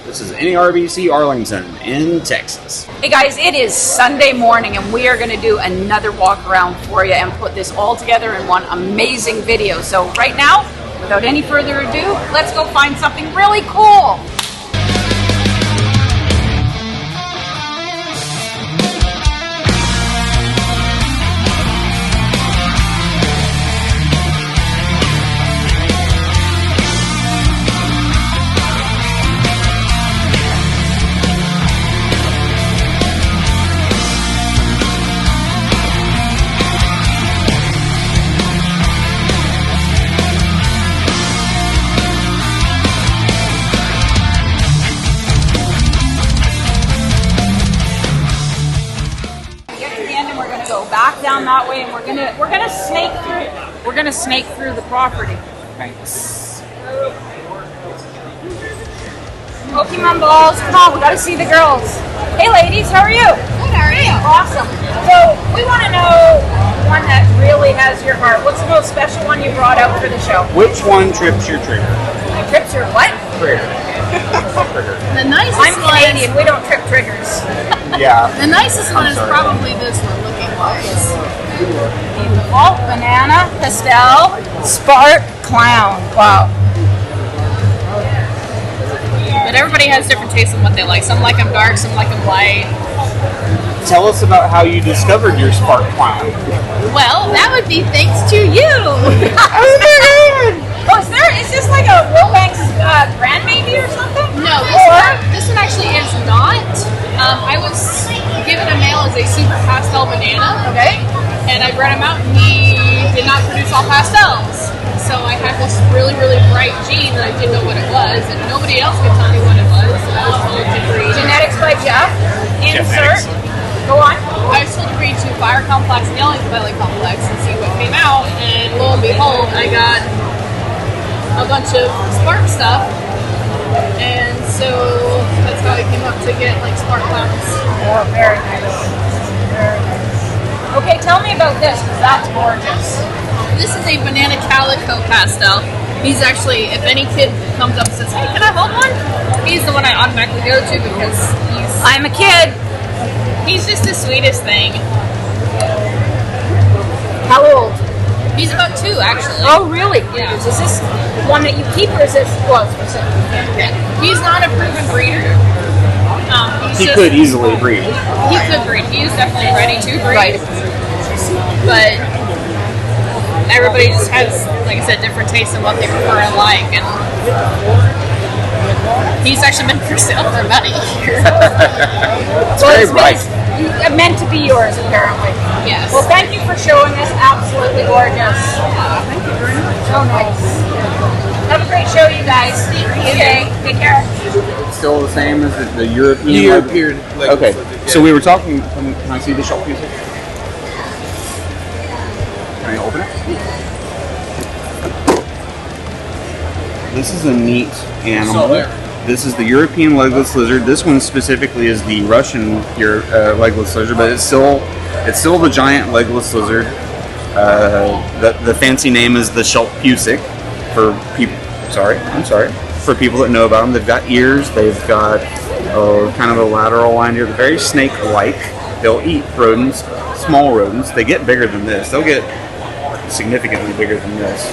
This is NARBC Arlington in Texas. Hey guys, it is Sunday morning and we are going to do another walk around for you and put this all together in one amazing video. So right now, without any further ado, let's go find something really cool. Back down that way, and we're gonna snake through the property. Thanks. Pokemon balls, come on, we gotta see the girls. Hey ladies, how are you? Good, how are you? Awesome. So we want to know one that really has your heart. What's the most special one you brought out for the show? Which one trips your trigger? Trips your what? Trigger. The nicest I'm Canadian. We don't trip triggers. Yeah. The nicest one is probably this one, looking wise. Beautiful. Banana, pastel, spark, clown. Wow. But everybody has different tastes in what they like. Some like them dark, some like them light. Tell us about how you discovered your spark clown. Well, that would be thanks to you. Oh, is this like a Wilbanks grandbaby or something? No, this one actually is not. I was given a male as a super pastel banana. Okay. And I bred him out, and he did not produce all pastels. So I had this really, really bright gene that I didn't know what it was, and nobody else could tell me what it was. So I was told to breed. Genetics by Jeff. Insert. Genetics. Go on. I was told to breed to Fire Complex and Yellowtail Complex and see what came out, and lo and behold, I got a bunch of spark stuff, and so that's how I came up to get like spark clowns. Oh, very nice. Very nice. Okay, tell me about this, because that's gorgeous. This is a banana calico pastel. He's actually, if any kid comes up and says, "Hey, can I hold one?" He's the one I automatically go to because I'm a kid. he's just the sweetest thing. How old? He's about 2, actually. Oh, really? Yeah. Is this one that you keep, or is this Yeah. He's not a proven breeder. He could easily breed. He could breed. He is definitely ready to breed. Right. But everybody just has, like I said, different tastes in what they prefer and like. And he's actually been for sale for about a year. It's very bright. Meant to be yours, apparently. Yes. Well, thank you for showing us. Absolutely gorgeous. Thank you very much. So nice. Have a great show, you guys. Okay, take care. Still the same as the European? Okay, so we were talking, can I see the shop piece? Can I open it? This is a neat animal. This is the European legless lizard. This one specifically is the Russian legless lizard, but it's still the giant legless lizard. The fancy name is the Scolapendra for people. For people that know about them. They've got ears. They've got kind of a lateral line here. They're very snake-like. They'll eat rodents, small rodents. They get bigger than this. They'll get significantly bigger than this.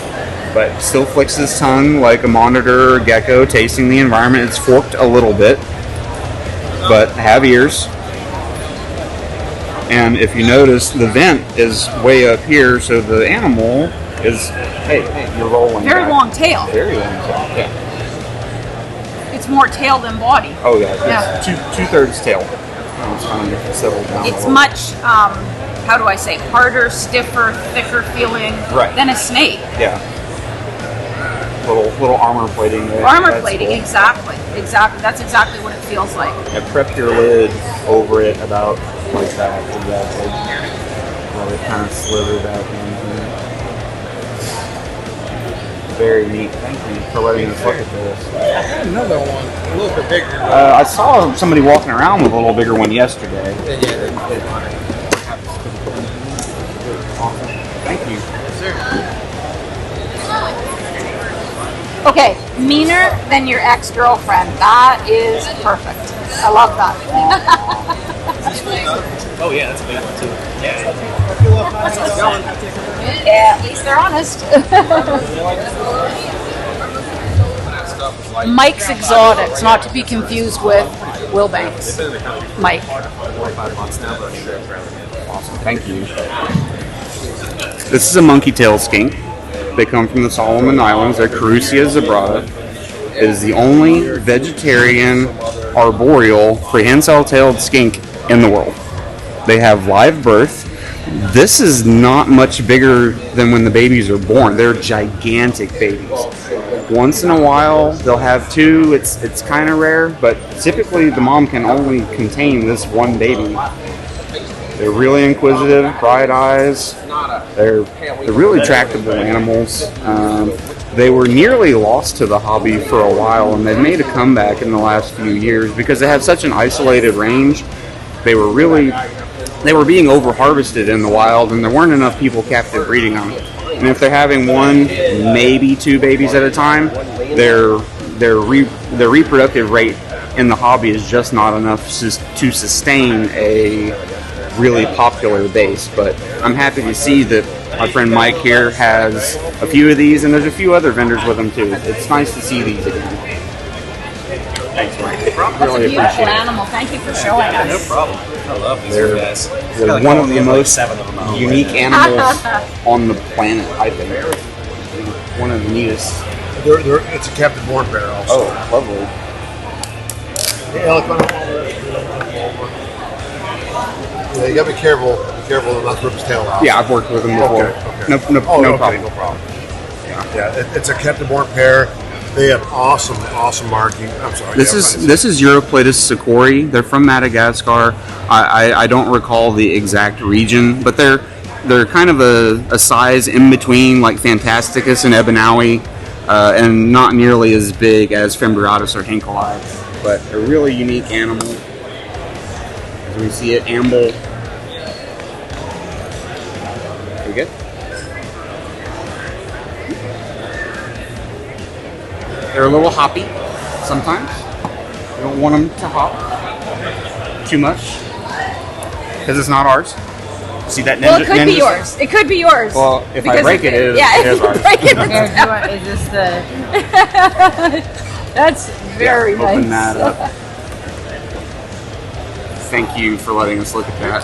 But still flicks his tongue like a monitor or gecko, tasting the environment. It's forked a little bit, but have ears. And if you notice, the vent is way up here, so the animal is, hey, you're rolling Very back. long tail. Very long tail, yeah. It's more tail than body. Oh yeah, Yeah. it's two-thirds tail. It's kind of settled down. It's much, how do I say, harder, stiffer, thicker feeling than a snake. Yeah. Little armor plating. Armor plating, exactly. That's exactly what it feels like. Yeah, prep your lid over it about like that, exactly. Let it kind of slither back in here. Very neat. Thank you for letting us look at this. I had another one, a little bit bigger. I saw somebody walking around with a little bigger one yesterday. Yeah. Awesome. Thank you. Yes, sir. Okay, meaner than your ex-girlfriend. That is perfect. I love that. Oh yeah, that's a big one too. Yeah. Yeah, at least they're honest. Mike's Exotics, not to be confused with Wilbanks. Mike. 4 or 5 months now, but sure. Awesome, thank you. This is a monkey tail skink. They come from the Solomon Islands. They're Carusia zebrata. It is the only vegetarian arboreal prehensile-tailed skink in the world. They have live birth. This is not much bigger than when the babies are born. They're gigantic babies. Once in a while, they'll have 2. It's kind of rare, but typically the mom can only contain this one baby. They're really inquisitive, bright eyes. They're really tractable animals. They were nearly lost to the hobby for a while, and they've made a comeback in the last few years because they have such an isolated range. They were being over-harvested in the wild, and there weren't enough people captive breeding them. And if they're having 1, maybe 2 babies at a time, their reproductive rate in the hobby is just not enough to sustain a really popular base. But I'm happy to see that our friend Mike here has a few of these, and there's a few other vendors with them too. It's nice to see these again. Thanks, Mike. That's a beautiful animal. Thank you for showing us. No problem. I love these guys. They're one of the most unique animals on the planet, I think. One of the neatest. It's a captive born pair also. Oh, lovely. Yeah, you gotta be careful. Be careful not to rip his tail out. Yeah, I've worked with them before. Okay. No problem. No problem. Yeah, it's a captive born pair. They have awesome marking. I'm sorry. This is Europlatus sikori. They're from Madagascar. I don't recall the exact region, but they're kind of a size in between like Fantasticus and Ebanawi, and not nearly as big as Fimbriatus or Hinkeli, but a really unique animal. As we see it amble. Pretty good. They're a little hoppy sometimes. You don't want them to hop too much because it's not ours. See that ninja? Well, it could be yours. It could be yours. Well, if I break it, it is ours. Break it, Is this the? That's very nice. Open that up. Thank you for letting us look at that.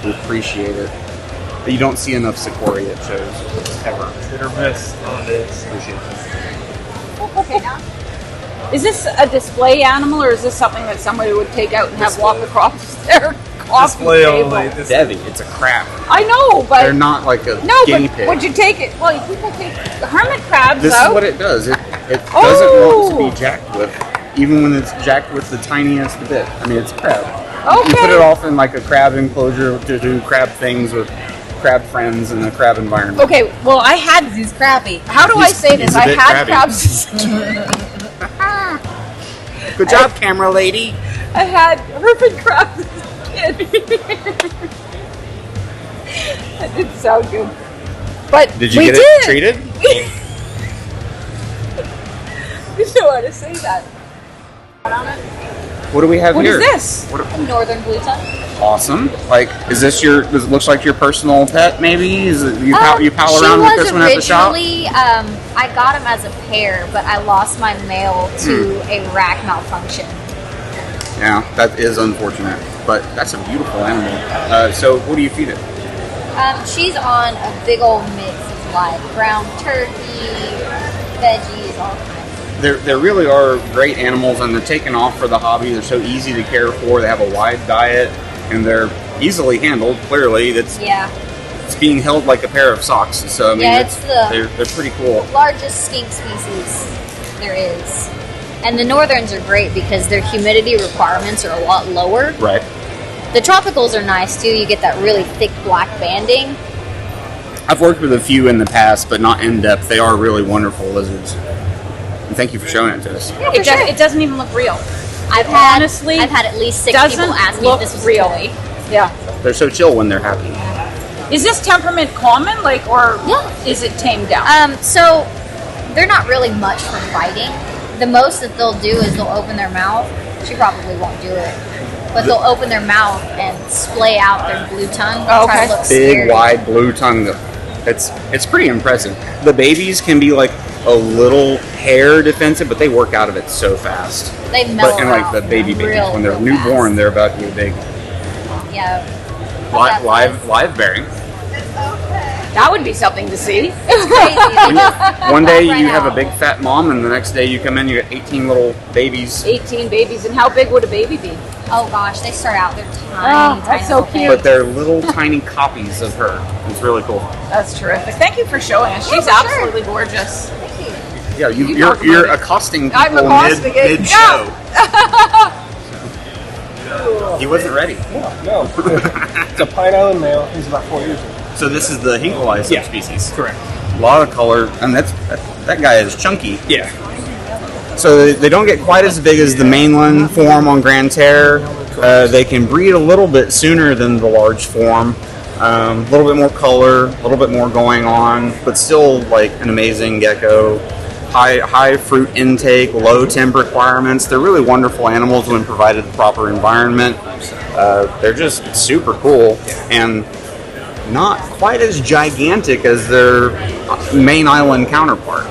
We appreciate it. But you don't see enough sikori, it shows, ever. Hit or miss on this. Appreciate it. Okay, now. Is this a display animal, or is this something that somebody would take out and have walk across their coffee Display table? only. Debbie, it's a crab. I know, but They're not like a guinea pig. would you take it? Well, people take hermit crabs This out. is what it does. It doesn't want to be jacked with, even when it's jacked with the tiniest bit. I mean, it's a crab. Okay. You put it off in like a crab enclosure to do crab things with crab friends in a crab environment. Okay, well, I had. He's crappy. How do I say this? he's a I bit had crabby. crabs. Good job, camera lady. I had hermit crabs as a kid. That didn't sound good. But Did you we get did. it treated? You know how to say that. What do we have What here? is this? Northern blue tongue. Awesome. Like, does it looks like your personal pet? Maybe is it you pal around with this one at the shop? Originally, I got him as a pair, but I lost my male to a rack malfunction. Yeah, that is unfortunate, but that's a beautiful animal. So, what do you feed it? She's on a big old mix of like ground turkey, veggies, all kinds. There really are great animals, and they're taken off for the hobby. They're so easy to care for. They have a wide diet, and they're easily handled. Clearly, it's being held like a pair of socks. So I mean, they're pretty cool. Largest skink species there is, and the northerns are great because their humidity requirements are a lot lower. Right. The tropicals are nice too. You get that really thick black banding. I've worked with a few in the past, but not in depth. They are really wonderful lizards. And thank you for showing it to us. Yeah, It doesn't even look real. I've had at least 6 people ask me if this was real. a toy. Yeah. They're so chill when they're happy. Is this temperament common, or is it tamed down? So they're not really much for fighting. The most that they'll do is they'll open their mouth. She probably won't do it. But they'll open their mouth and splay out their blue tongue. Oh, Try okay. to look Big, scary. wide blue tongue. It's pretty impressive. The babies can be like a little hair defensive, but they work out of it so fast. They mellow But and like out the babies, real, when they're real newborn, fast. they're about to be big. Yeah. Live bearing. That would be something to see. It's crazy. They just One day pop right you have a out. big fat mom, and the next day you come in, you got 18 little babies. 18 babies, and how big would a baby be? Oh gosh, they start out. They're tiny. Oh, that's tiny so little cute. But they're little tiny copies of her. It's really cool. That's terrific. Thank you for showing us. She's for sure. absolutely gorgeous. Yeah, You you're talk about it. accosting I'm people accosting it. mid show. He wasn't ready. No. It's a Pine Island male. He's about 4 years old. So this is the Hinkle-eye subspecies. Correct. A lot of color, and that guy is chunky. Yeah. So they don't get quite as big as the mainland form on Grand Terre. They can breed a little bit sooner than the large form. A little bit more color, a little bit more going on, but still like an amazing gecko. High fruit intake, low temp requirements. They're really wonderful animals when provided the proper environment. They're just super cool and not quite as gigantic as their main island counterpart.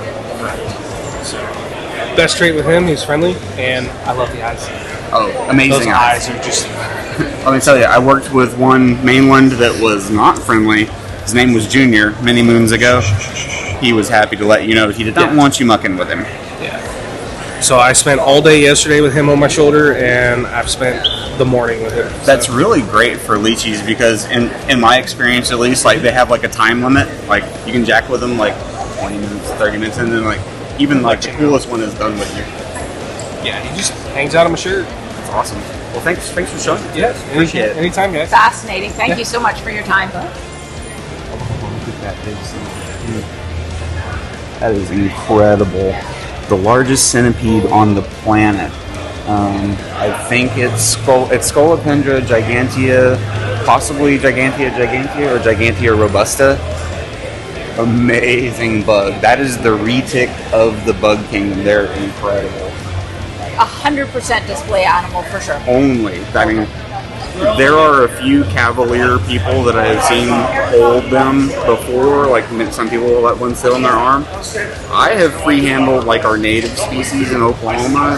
Best trait with him, he's friendly, and I love the eyes. Oh, amazing Those eyes are just. Let me tell you, I worked with one mainland that was not friendly. His name was Junior many moons ago. He was happy to let you know he did not want you mucking with him. Yeah. So I spent all day yesterday with him on my shoulder, and I've spent the morning with him. That's really great for leechies because, in my experience at least, like they have like a time limit. Like you can jack with them like 20 minutes, 30 minutes, and then like even like the coolest one is done with you. Yeah, he just hangs out on my shirt. That's awesome. Well, thanks for showing. Yes, Appreciate it. anytime, guys. Fascinating. Thank you so much for your time. That is incredible. The largest centipede on the planet. I think it's Scolapendra gigantea, possibly Gigantea or Gigantea robusta. Amazing bug. That is the retic of the bug kingdom. They're incredible. 100% display animal for sure. Only. I mean, there are a few cavalier people that I have seen hold them before, like some people will let one sit on their arm. I have free-handled like our native species in Oklahoma,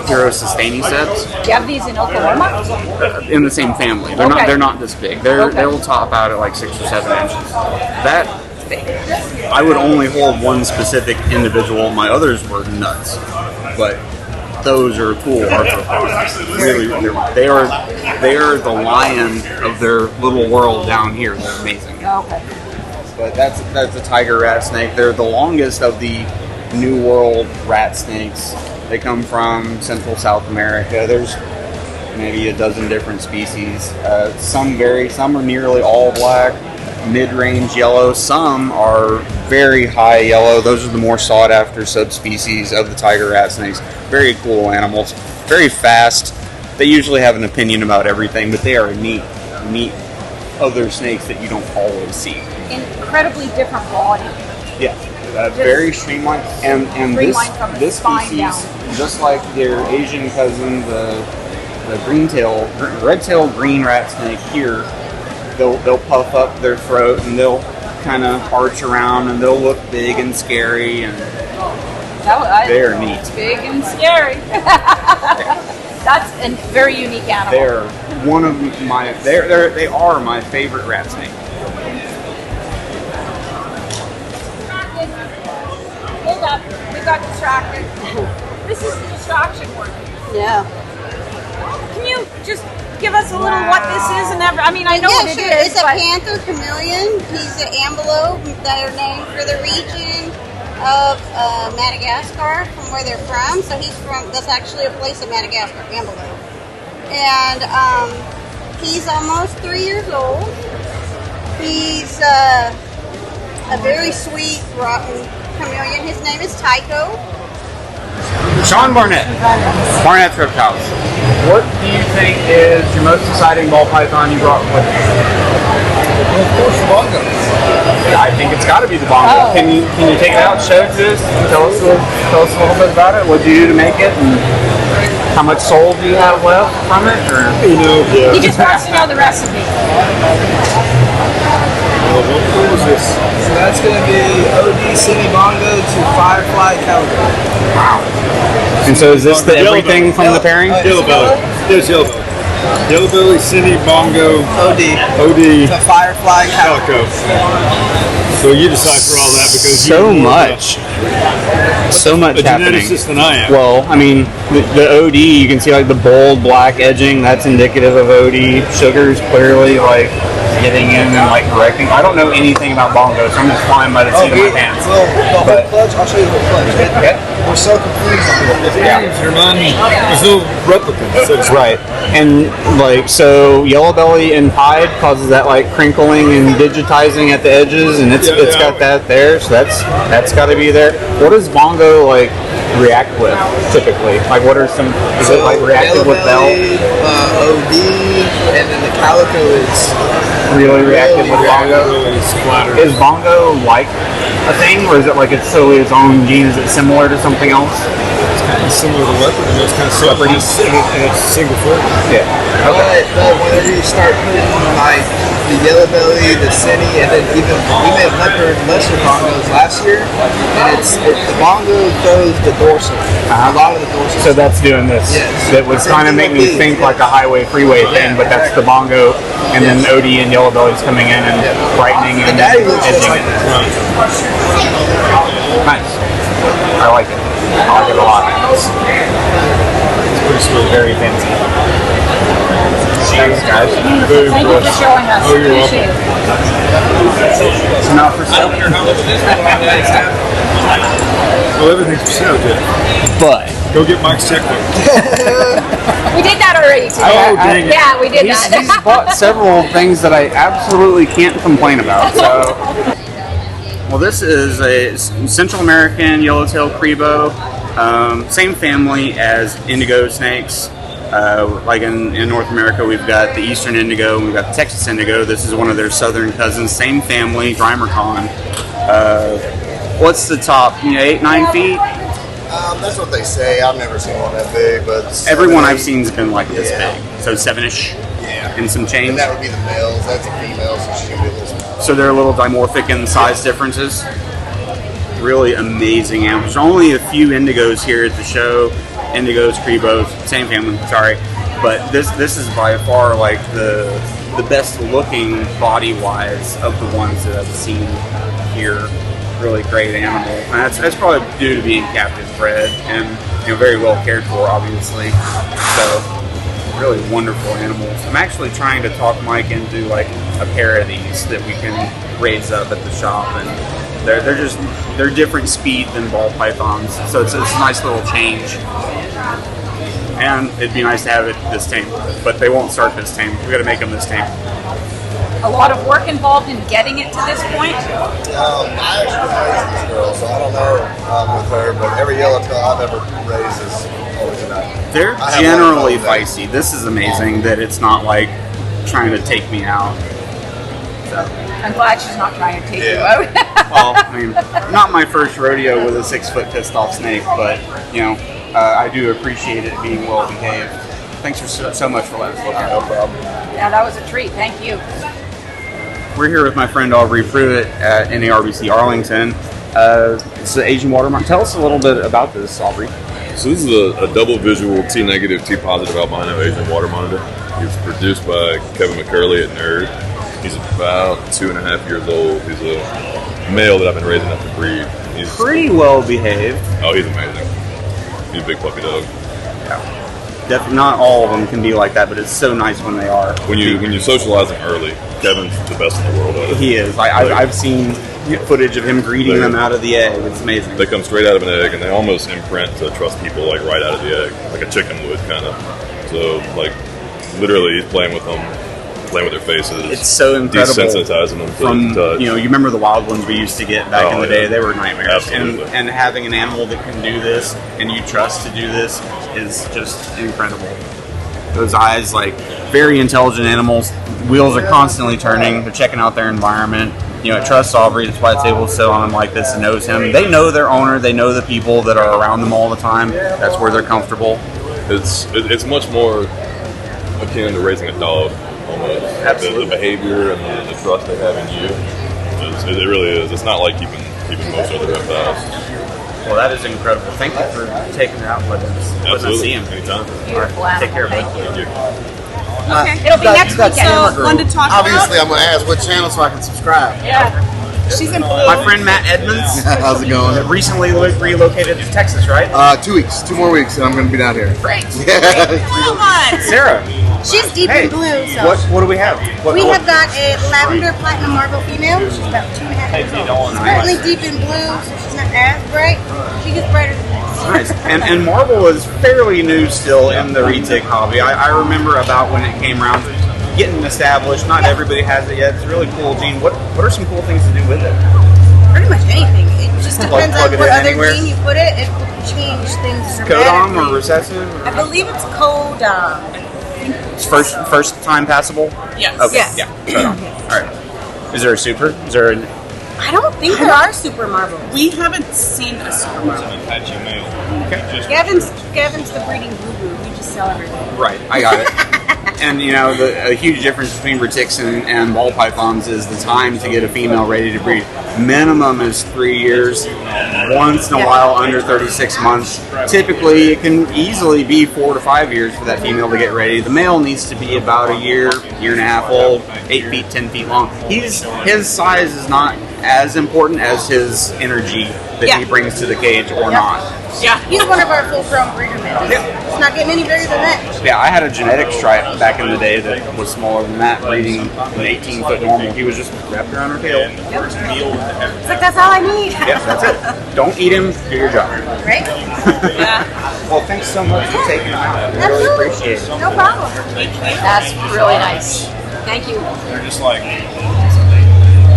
Herosustainiceps, Do you have these in Oklahoma? in the same family. They're not this big. They'll top out at like 6 or 7 inches. That I would only hold one specific individual. My others were nuts, but those are cool arthropods. Really, they are the lion of their little world down here. They're amazing. Okay. But that's a tiger rat snake. They're the longest of the New World rat snakes. They come from Central South America. There's maybe a dozen different species. Some vary. Some are nearly all black, mid-range yellow. Some are very high yellow. Those are the more sought-after subspecies of the tiger rat snakes. Very cool animals. Very fast. They usually have an opinion about everything, but they are neat other snakes that you don't always see. Incredibly different body. Yeah, very streamlined, and Streamlined from the this spine species, down. just like their Asian cousin, the red-tailed green rat snake here, they'll puff up their throat and they'll kind of arch around and they'll look big and scary, and they're neat. Big and scary. That's a very unique animal. They're one of my they are my favorite rat snake. Hold up. We got distracted. This is the distraction word. Yeah. Can you just give us a little what this is and I mean, I know Yeah, what sure. it is, It's a but panther chameleon. He's an antelope that are named for the region of Madagascar, from where they're from. So that's actually a place in Madagascar, Antelope. And he's almost 3 years old. He's a very sweet, rotten chameleon. His name is Tycho. Sean Barnett, Barnett's Reptiles. What do you think is your most exciting ball python you brought with you? Well, of course, Bongo. I think it's got to be the Bongo. Oh. Can you take it out, show it to us, and tell us a little bit about it? What did you do to make it, and how much soul do you have left from it? Or He just wants to know the recipe. What was this? So that's going to be OD City Bongo to Firefly Calico. Wow. And so is this the everything from the pairing? Yellow belly. There's yellow belly. Yellow belly, City, Bongo, OD, to Firefly Calico. So you decipher all that because so much a happening. geneticist than I am. Well, I mean, the OD, you can see like the bold black edging. That's indicative of OD. Sugar's clearly like getting in and like correcting. I don't know anything about Bongo, so I'm just flying by the seat of my pants. Well, the whole clutch, I'll show you the whole clutch. Yeah. We're so confused. There's no replicants. So Right. And like, so yellow belly and pied causes that like crinkling and digitizing at the edges, and it's got that there, so that's got to be there. What does Bongo like react with typically? Like, what are some? Is it like reactive with bell? OD, and then the Calico is Really reactive with Bongo? Is Bongo like a thing, or is it like it's solely its own gene? Is it similar to something else? similar to leopard, and it's kind of separate, and it's single foot. Yeah. Okay. But whenever you start putting like the yellow belly, the cine, and then even we made leopard lesser bongos last year, and the bongo throws the dorsal. A lot of the dorsal. So that's doing this. Yes. That would kind of make me think like a highway freeway thing, but that's the bongo, and then OD and yellow belly's coming in and brightening and The daddy looks just edging like it. that. Nice. I like it. I like it a lot. It's pretty sweet. Very fancy. Thanks, guys. Thank you for showing us. Oh, you're Appreciate it. It's not for sale. Well, everything's for sale, Jeff. But Go get Mike's checkbook. We did that already today. Oh, dang it. Yeah, we did he's that. bought several things that I absolutely can't complain about. So, well, this is a Central American Yellowtail Crevo, same family as indigo snakes. Like in North America, we've got the Eastern indigo and we've got the Texas indigo. This is one of their southern cousins, same family, Drymercon. What's the top? 8, 9 feet? That's what they say. I've never seen one that big, but Everyone I've seen has been like this Yeah. big, so 7-ish, yeah, and some change. and that would be the males. That's a female, so she would be this small. So they're a little dimorphic in size differences. Really amazing animals. There's only a few indigos here at the show. Indigos, Crevos, same family. Sorry, but this is by far like the best looking body wise of the ones that I've seen here. Really great animal, and that's probably due to being captive bred and very well cared for, obviously. So really wonderful animals. I'm actually trying to talk Mike into like a pair of these that we can raise up at the shop, and they're different speed than ball pythons, so it's a nice little change. And it'd be nice to have it this tame, but they won't start this tame. We got to make them this tame. A lot of work involved in getting it to this point. I actually raised this girl, so I don't know with her, but every yellowtail I've ever raised is always a night. They're I have generally one of those. feisty. This is amazing that it's not like trying to take me out. So, I'm glad she's not trying to take you Yeah. out. well, I mean, not my first rodeo with a 6-foot pissed off snake, but I do appreciate it being well behaved. Thanks for so much for letting us look at it. No problem. Yeah, that was a treat. Thank you. We're here with my friend Aubrey Pruitt at NARBC Arlington. It's the Asian watermark. Tell us a little bit about this, Aubrey. So this is a double visual T negative, T positive albino Asian water monitor. He was produced by Kevin McCurley at Nerd. He's about 2.5 years old. He's a male that I've been raising up to breed. He's Pretty well behaved. Oh, he's amazing. He's a big puppy dog. Not all of them can be like that, but it's so nice when they are. When you socialize him early, Kevin's the best in the world at it. He is. I've seen footage of him greeting them out of the egg. It's amazing. They come straight out of an egg, and they almost imprint to trust people like right out of the egg, like a chicken would kind of. So like literally, he's playing with them, playing with their faces. It's so incredible. Desensitizing them From to touch. you remember the wild ones we used to get back in the day? Yeah. They were nightmares. Absolutely. And having an animal that can do this and you trust to do this is just incredible. Those eyes, like very intelligent animals. Wheels are constantly turning. They're checking out their environment. You know, it trusts Aubrey. That's why it's able to sit on him like this and knows him. They know their owner. They know the people that are around them all the time. That's where they're comfortable. It's much more akin to raising a dog, almost. Absolutely. The behavior and the trust they have in you, it really is. It's not like keeping most other reptiles. Well, that is incredible. Thank you for taking it out and letting us see him. Anytime. Beautiful Right. Take care, animal. buddy. Thank you. Okay. It'll be next weekend. So, one to talk Obviously, about. I'm going to ask what channel so I can subscribe. Yeah. She's in blue. My friend Matt Edmonds How's it going? recently relocated to Texas, right? 2 weeks, 2 more weeks, and I'm going to be down here. Great. Come on. Sarah, She's deep hey, in blue. So what do we have? we have got a lavender platinum marble female. She's about 2.5 years old. She's currently deep in blue, so she's not as bright. She gets brighter than this. Nice. And marble is fairly new still in the retic hobby. I remember about when it came around, getting established. Not everybody has it yet. It's really cool, Gene. What are some cool things to do with it? Pretty much anything. It just depends plug on it what in other anywhere? gene you put it. It will change things Codom dramatically. or recessive? I believe it's Codom. It's first time passable? Yes. Okay. Yes. Yeah. Codom. All right. Is there a super? Is there an I don't think there are super marbles. We haven't seen a super marble. Gavin's the breeding guru. We just sell everything. Right, I got it. And you know, a huge difference between retics and ball pythons is the time to get a female ready to breed. Minimum is 3 years. Once in a while, under 36 months. Typically, it can easily be 4 to 5 years for that female to get ready. The male needs to be about a year and a half old, 8 feet, 10 feet long. His size is not as important as his energy that he brings to the cage or not. Yeah. He's one of our full-grown breeder males. It's not getting any bigger than that. Yeah, I had a genetic stripe back in the day that was smaller than that, breeding an 18-foot normal. He was just wrapped around her tail. It's like, that's all I need. Yes, that's it. Don't eat him, do your job. Right? Yeah. Well, thanks so much for taking him out. I really appreciate it. No problem. That's really nice. Thank you. They're just like,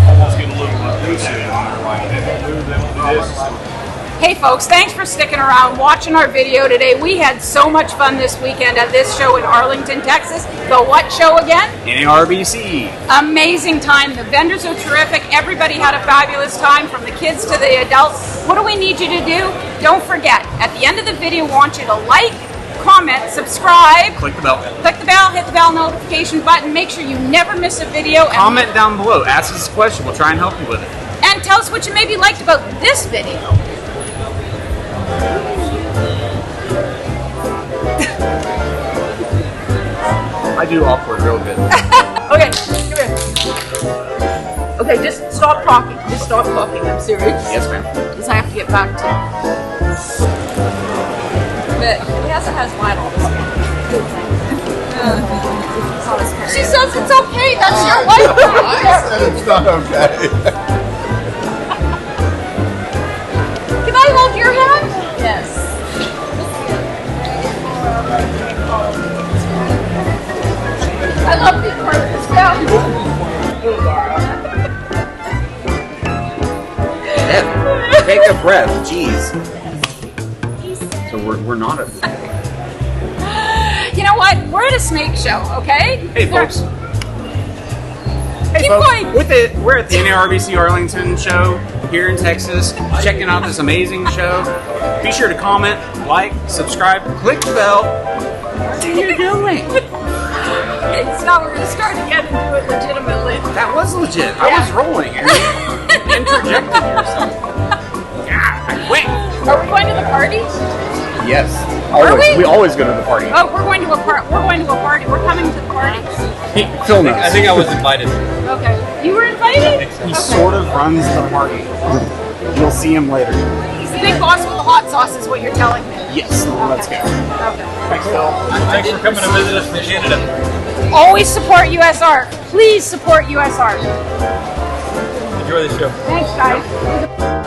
almost get a little elusive, and they're like, they don't move, they don't do this. Hey folks, thanks for sticking around watching our video today. We had so much fun this weekend at this show in Arlington, Texas. The what show again? NARBC. Amazing time. The vendors are terrific. Everybody had a fabulous time, from the kids to the adults. What do we need you to do? Don't forget, at the end of the video, we want you to like, comment, subscribe. Click the bell. Click the bell, hit the bell notification button. Make sure you never miss a video. And Comment down below. Ask us a question. We'll try and help you with it. And tell us what you maybe liked about this video. I do awkward real good. Okay, come here. Okay, just stop talking. Just stop talking. I'm serious. Yes, ma'am. Because I have to get back to. But Vanessa has mine all this. She says it's okay. That's your wife. I said it's not okay. Can I hold your hand? Yes. I love being part of this family. Take a breath. Jeez. So we're not at. You know what? We're at a snake show, okay? Hey, folks. Hey, Keep folks. going. We're at the NARBC Arlington show here in Texas, checking out this amazing show. Be sure to comment, like, subscribe, click the bell. What are you doing? Okay, so now we're going to start again and do it legitimately. That was legit. I was rolling and you interjected yourself. Yeah, I quit. Are we going to the party? Yes. Are we? We always go to the party. Oh, we're going to a party. We're going to a party. We're coming to the party. Phil knows. I think I was invited. Okay. You were invited? He sort of runs the party. You'll see him later. He's the big boss with the hot sauce is what you're telling me. Yes. Let's go. Okay. Thanks, Phil. Thanks for coming to visit us in Canada. Always support USR. Please support USR. Enjoy the show. Thanks, guys.